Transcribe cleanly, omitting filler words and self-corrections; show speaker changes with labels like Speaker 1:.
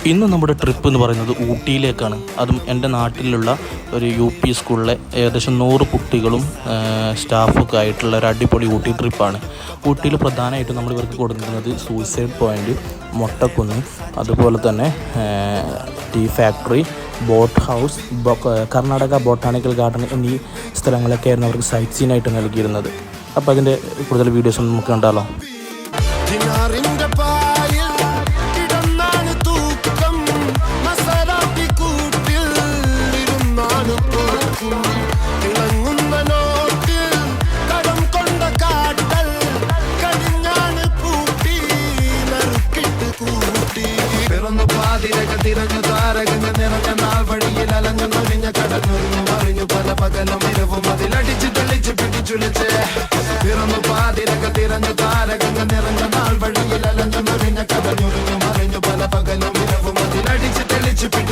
Speaker 1: ഇന്ന് നമ്മുടെ ട്രിപ്പ് എന്ന് പറയുന്നത് ഊട്ടിയിലേക്കാണ്. അതും എൻ്റെ നാട്ടിലുള്ള ഒരു UP സ്കൂളിലെ ഏകദേശം 100 കുട്ടികളും സ്റ്റാഫൊക്കെ ആയിട്ടുള്ള ഒരു അടിപൊളി ഊട്ടി ട്രിപ്പാണ്. ഊട്ടിയിൽ പ്രധാനമായിട്ടും നമ്മൾ ഇവർക്ക് കൊടുക്കുന്നത് സൂയിസൈഡ് പോയിൻ്റ്, മൊട്ടക്കുന്ന്, അതുപോലെ തന്നെ tea factory, boat house, Karnataka botanical garden എന്നീ സ്ഥലങ്ങളൊക്കെയായിരുന്നു അവർക്ക് സൈറ്റ് സീനായിട്ട് നൽകിയിരുന്നത്. അപ്പോൾ അതിൻ്റെ കൂടുതൽ വീഡിയോസ് നമുക്ക് കണ്ടാലോ.
Speaker 2: തിരഞ്ഞു താരകങ്ങൾ നിറഞ്ഞ നാൾ വഴിയിൽ അലഞ്ഞു നൊഴിഞ്ഞ കടന്നുറിഞ്ഞു മറിഞ്ഞു പല പകലും ഇരവും അതിലടിച്ച് തെളിച്ച് പിടിച്ചുലിച്ച് പിറന്നു പാതിരകൾ തിരഞ്ഞു താരകങ്ങൾ നിറഞ്ഞ നാൾ വഴിയിൽ അലഞ്ഞു നൊഴിഞ്ഞ കടഞ്ഞുറിഞ്ഞു മറിഞ്ഞു പല പകലും ഇരവും അതിലടിച്ച് തെളിച്ച് പിടിച്ചു